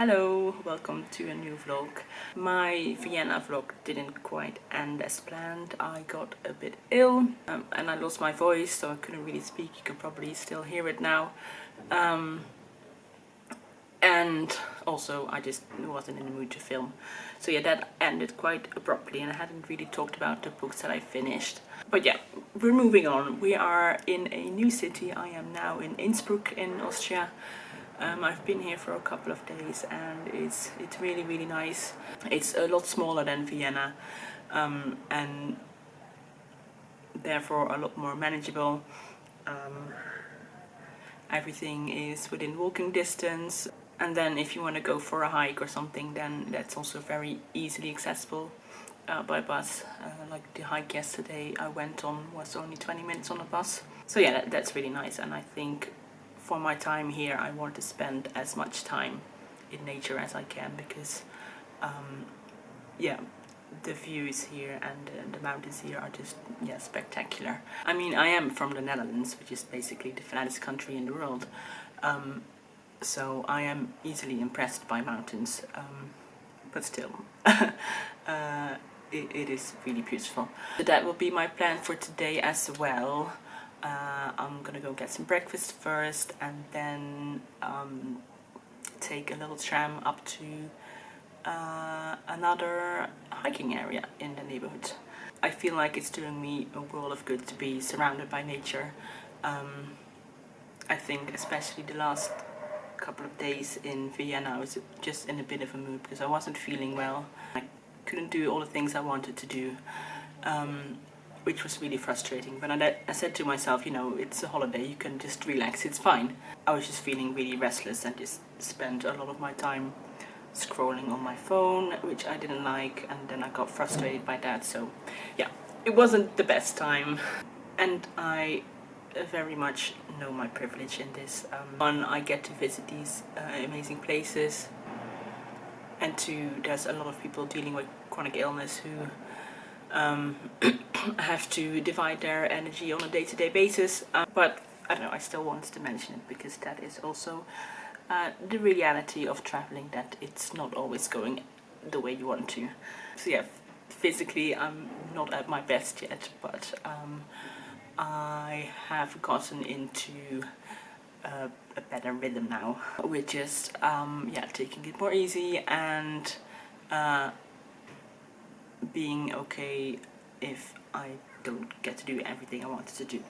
Hello, welcome to a new vlog. My Vienna vlog didn't quite end as planned. I got a bit ill and I lost my voice, so I couldn't really speak. You can probably still hear it now. And also I just wasn't in the mood to film. So yeah, that ended quite abruptly and I hadn't really talked about the books that I finished. But yeah, we're moving on. We are in a new city. I am now in Innsbruck in Austria. I've been here for a couple of days and it's really nice. It's a lot smaller than Vienna and therefore a lot more manageable. Everything is within walking distance, and then if you want to go for a hike or something, then that's also very easily accessible by bus. Like the hike yesterday I went on was only 20 minutes on a bus. So yeah, that's really nice, and I think for my time here I want to spend as much time in nature as I can, because yeah, the views here and the mountains here are just spectacular. I mean, I am from the Netherlands, which is basically the flattest country in the world, so I am easily impressed by mountains, but still it is really beautiful. So that will be my plan for today as well. I'm gonna go get some breakfast first and then take a little tram up to another hiking area in the neighborhood. I feel like it's doing me a world of good to be surrounded by nature. I think especially the last couple of days in Vienna I was just in a bit of a mood because I wasn't feeling well. I couldn't do all the things I wanted to do, which was really frustrating. But I said to myself, you know, it's a holiday, you can just relax, it's fine. I was just feeling really restless and just spent a lot of my time scrolling on my phone, which I didn't like, and then I got frustrated by that. So yeah, it wasn't the best time, and I very much know my privilege in this. One, I get to visit these amazing places, and two, there's a lot of people dealing with chronic illness who have to divide their energy on a day-to-day basis, but I don't know, I still wanted to mention it because that is also the reality of traveling, that it's not always going the way you want to. So yeah, physically I'm not at my best yet, but I have gotten into a better rhythm now. We're just taking it more easy and being okay if I don't get to do everything I wanted to do.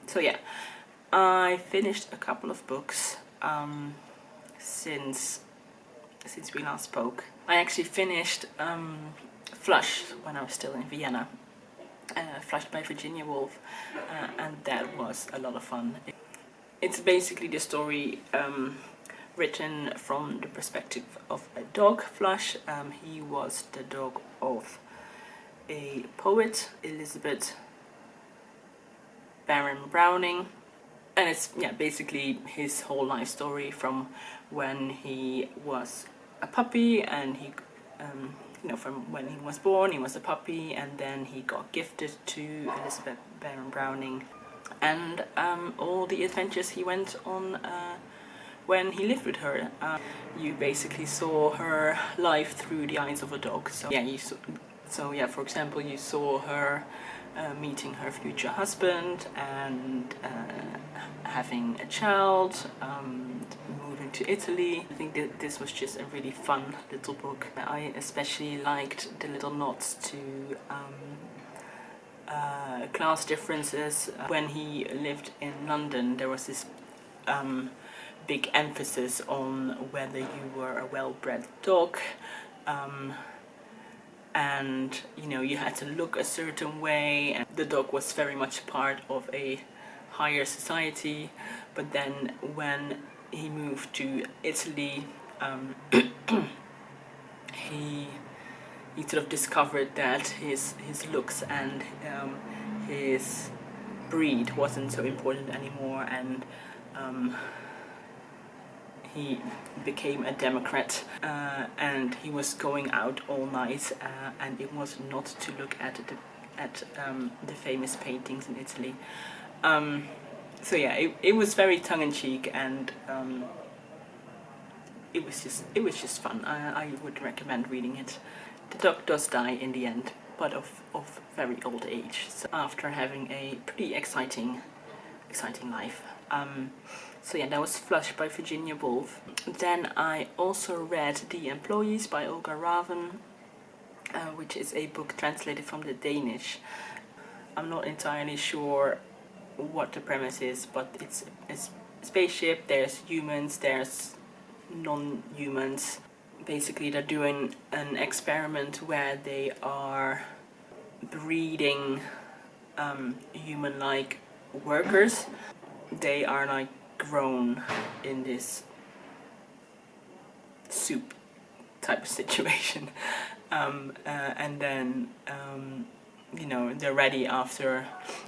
So yeah, I finished a couple of books since we last spoke. I actually finished Flush when I was still in Vienna. Flush by Virginia Woolf, and that was a lot of fun. It's basically the story written from the perspective of a dog, Flush. He was the dog of a poet, Elizabeth Barron Browning, and it's basically his whole life story from when he was a puppy, and he from when he was born, he was a puppy, and then he got gifted to Elizabeth Barron Browning, and all the adventures he went on when he lived with her. You basically saw her life through the eyes of a dog. So yeah, for example, you saw her meeting her future husband and having a child, moving to Italy. I think that this was just a really fun little book. I especially liked the little nods to class differences. When he lived in London, there was this big emphasis on whether you were a well-bred dog, and you had to look a certain way, and the dog was very much part of a higher society. But then when he moved to Italy, he sort of discovered that his looks and his breed wasn't so important anymore, and he became a Democrat, and he was going out all night, and it was not to look at the famous paintings in Italy. So yeah, it was very tongue-in-cheek, and it was just fun. I would recommend reading it. The dog does die in the end, but of very old age, so after having a pretty exciting life. So yeah, that was Flush by Virginia Woolf. Then I also read The Employees by Olga Ravn, which is a book translated from the Danish. I'm not entirely sure what the premise is, but it's a spaceship, there's humans, there's non-humans. Basically they're doing an experiment where they are breeding human-like workers. They are like grown in this soup type of situation, and then you know, they're ready after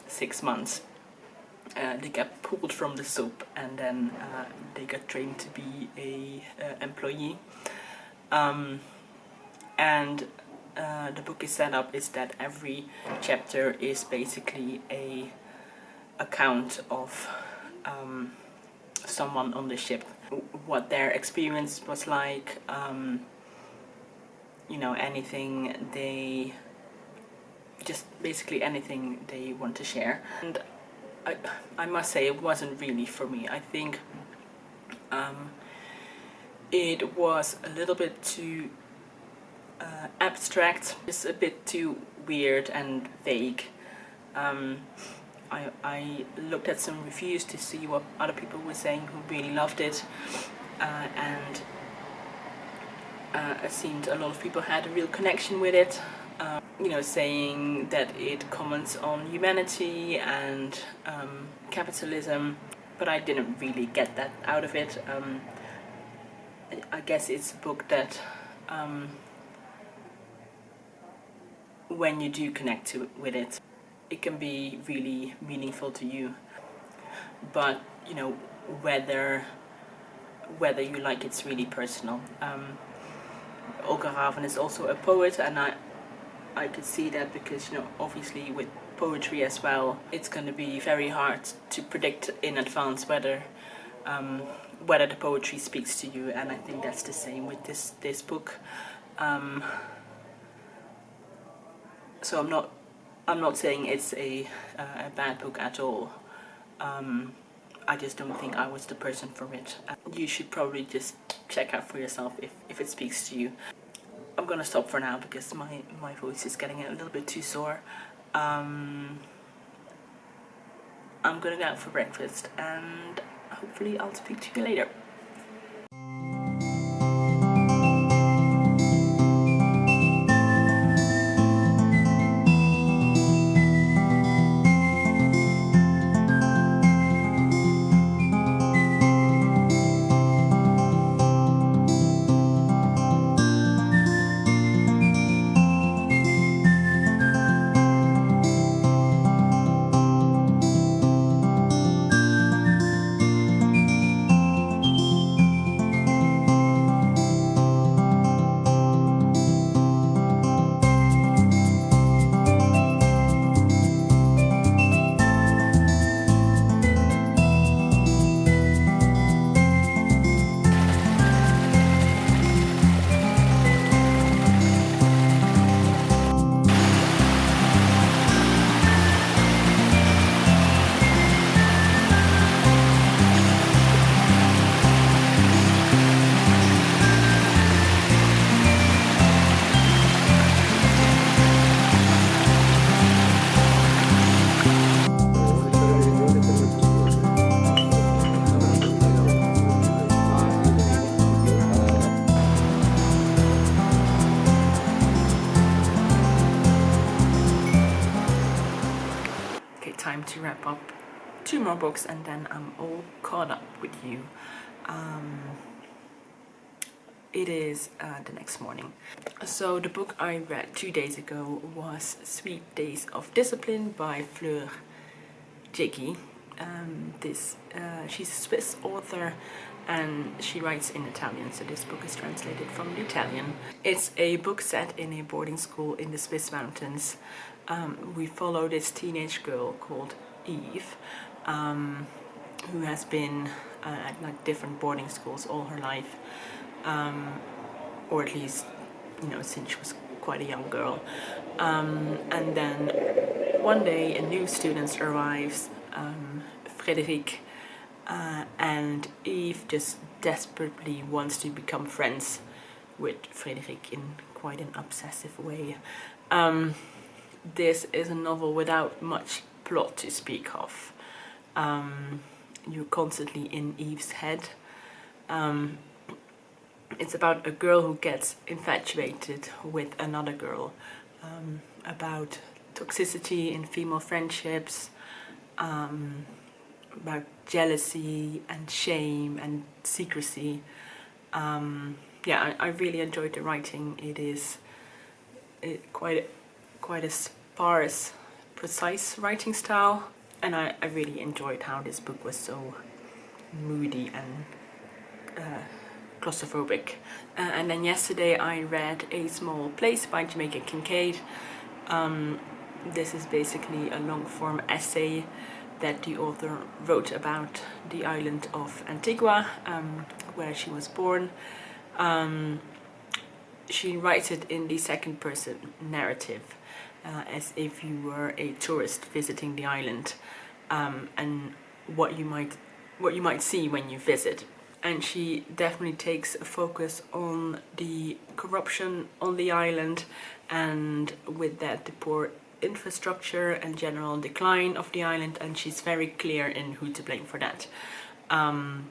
6 months. They get pulled from the soup, and then they get trained to be a employee. And the book is set up is that every chapter is basically a account of someone on the ship, what their experience was like, you know, anything they, just basically anything they want to share. And I must say it wasn't really for me. I think it was a little bit too abstract, just a bit too weird and vague. I looked at some reviews to see what other people were saying who really loved it, and it seemed a lot of people had a real connection with it. You know, saying that it comments on humanity and capitalism, but I didn't really get that out of it. I guess it's a book that when you do connect with it, it can be really meaningful to you. But you know, whether you like it's really personal. Olga Ravn is also a poet, and I could see that because, you know, obviously with poetry as well, it's going to be very hard to predict in advance whether the poetry speaks to you, and I think that's the same with this book. So I'm not saying it's a bad book at all. I just don't think I was the person for it. You should probably just check out for yourself if it speaks to you. I'm gonna stop for now because my voice is getting a little bit too sore. I'm gonna go out for breakfast, and hopefully I'll speak to you later. Time to wrap up 2 more books, and then I'm all caught up with you. It is the next morning. So the book I read 2 days ago was Sweet Days of Discipline by Fleur Jaeggy. She's a Swiss author and she writes in Italian, so this book is translated from the Italian. It's a book set in a boarding school in the Swiss mountains. We follow this teenage girl called Eve, who has been at like different boarding schools all her life. or at least, you know, since she was quite a young girl. And then one day a new student arrives, Frederick, and Eve just desperately wants to become friends with Frederick in quite an obsessive way. This is a novel without much plot to speak of. You're constantly in Eve's head. It's about a girl who gets infatuated with another girl, about toxicity in female friendships, about jealousy and shame and secrecy. Yeah, I really enjoyed the writing. It is quite a sparse, precise writing style, and I really enjoyed how this book was so moody and claustrophobic. And then yesterday I read A Small Place by Jamaica Kincaid. This is basically a long-form essay that the author wrote about the island of Antigua, where she was born. She writes it in the second-person narrative, as if you were a tourist visiting the island, and what you might see when you visit. And she definitely takes a focus on the corruption on the island, and with that the poor infrastructure and general decline of the island, and she's very clear in who to blame for that. And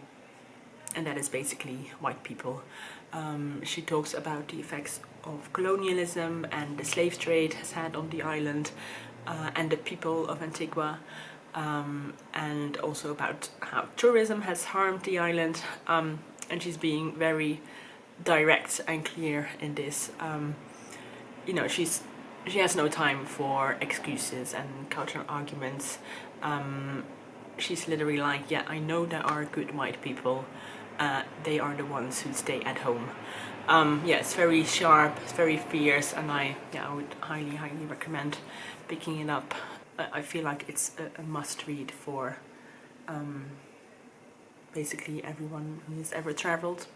that is basically white people. She talks about the effects of colonialism and the slave trade has had on the island, and the people of Antigua, and also about how tourism has harmed the island, and she's being very direct and clear in this. You know, she has no time for excuses and counter arguments. She's literally like, yeah, I know there are good white people, they are the ones who stay at home. Yeah, it's very sharp, it's very fierce, and I would highly recommend picking it up. I feel like it's a must-read for basically everyone who has ever traveled.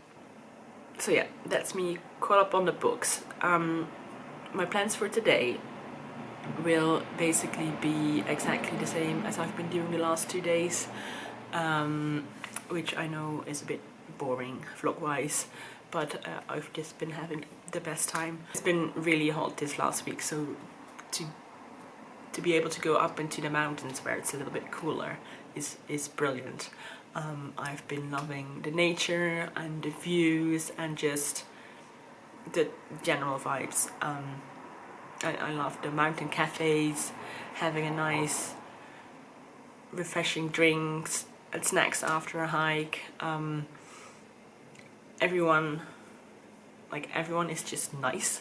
So yeah, that's me caught up on the books. My plans for today will basically be exactly the same as I've been doing the last 2 days, which I know is a bit boring vlog-wise, but I've just been having the best time. It's been really hot this last week, so to be able to go up into the mountains where it's a little bit cooler is brilliant. I've been loving the nature and the views and just the general vibes. I love the mountain cafes, having a nice refreshing drinks and snacks after a hike. Everyone is just nice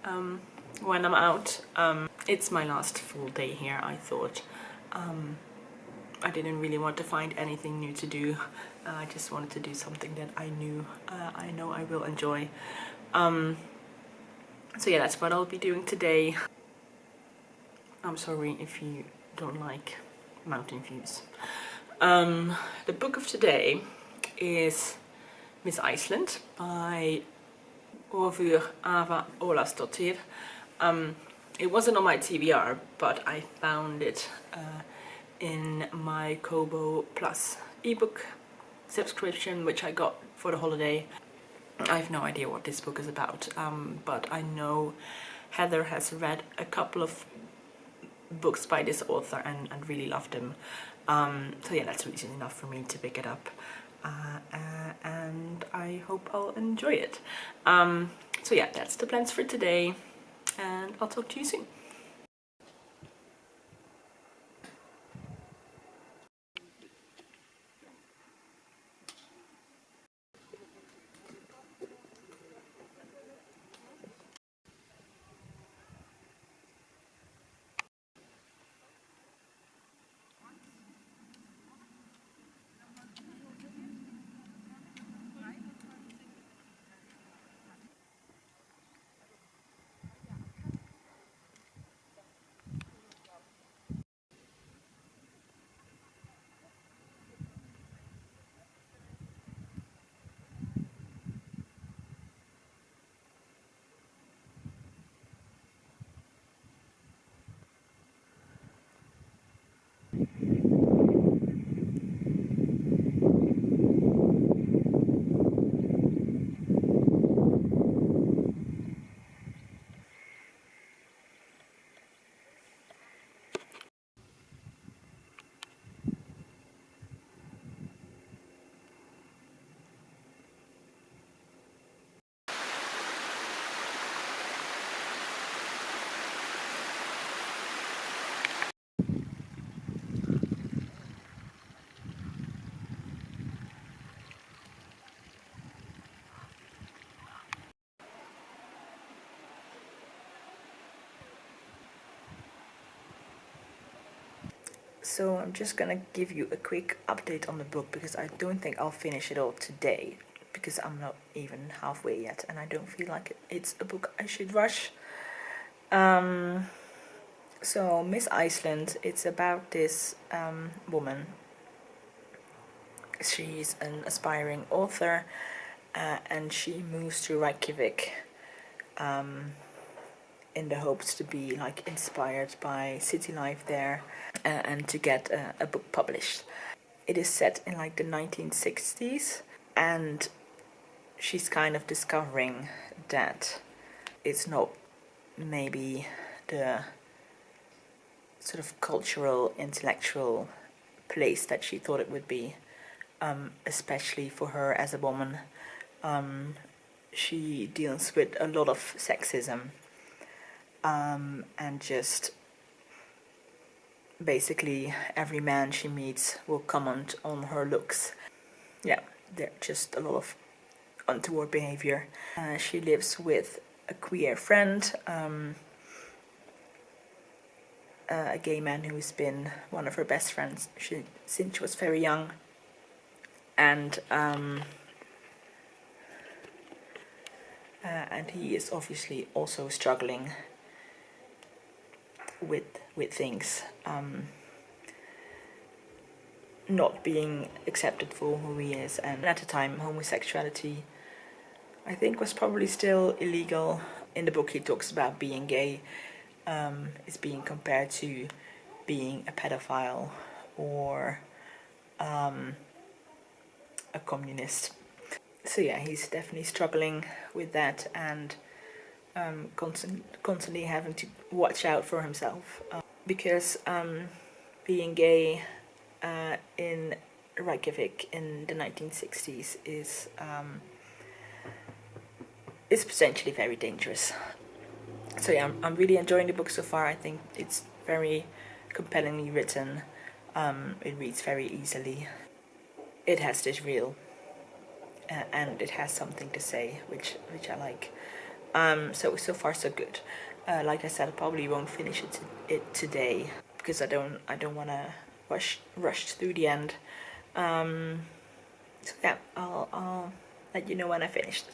when I'm out. It's my last full day here, I thought. I didn't really want to find anything new to do. I just wanted to do something that I know I will enjoy. So yeah, that's what I'll be doing today. I'm sorry if you don't like mountain views. The book of today is Miss Iceland by Audur Ólafsdóttir. It wasn't on my TBR, but I found it in my Kobo Plus ebook subscription, which I got for the holiday. I have no idea what this book is about, but I know Heather has read a couple of books by this author and really loved them. So yeah, that's reason enough for me to pick it up, and I hope I'll enjoy it. So yeah, that's the plans for today, and I'll talk to you soon. So I'm just gonna give you a quick update on the book because I don't think I'll finish it all today because I'm not even halfway yet and I don't feel like it's a book I should rush. So Miss Iceland, it's about this woman. She's an aspiring author and she moves to Reykjavik in the hopes to be like inspired by city life there and to get a book published. It is set in like the 1960s and she's kind of discovering that it's not maybe the sort of cultural, intellectual place that she thought it would be, especially for her as a woman. She deals with a lot of sexism and just basically every man she meets will comment on her looks. Yeah, they're just a lot of untoward behavior. She lives with a queer friend, a gay man who's been one of her best friends since she was very young, and he is obviously also struggling with things, not being accepted for who he is. And at the time, homosexuality, I think, was probably still illegal. In the book, he talks about being gay is being compared to being a pedophile or a communist. So yeah, he's definitely struggling with that and constantly having to watch out for himself because being gay in Reykjavik in the 1960s is potentially very dangerous. So yeah, I'm really enjoying the book so far. I think it's very compellingly written. It reads very easily. It has this real and it has something to say, which I like. So far so good. Like I said, I probably won't finish it today because I don't want to rush through the end. So yeah, I'll let you know when I finished.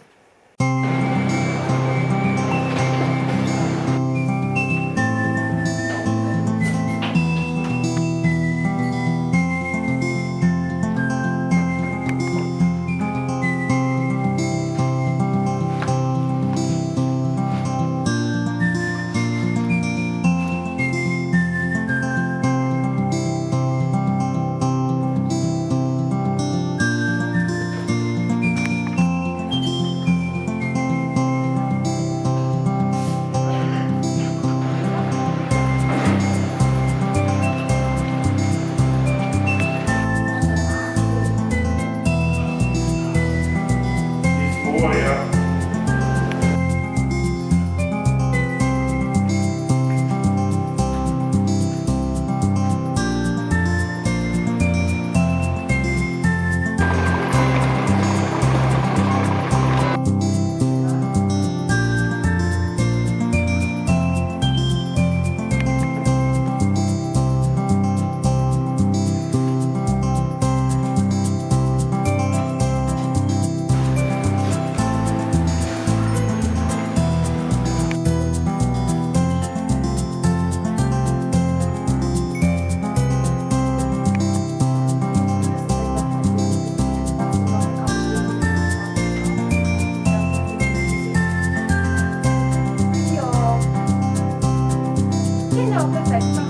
Perfekt.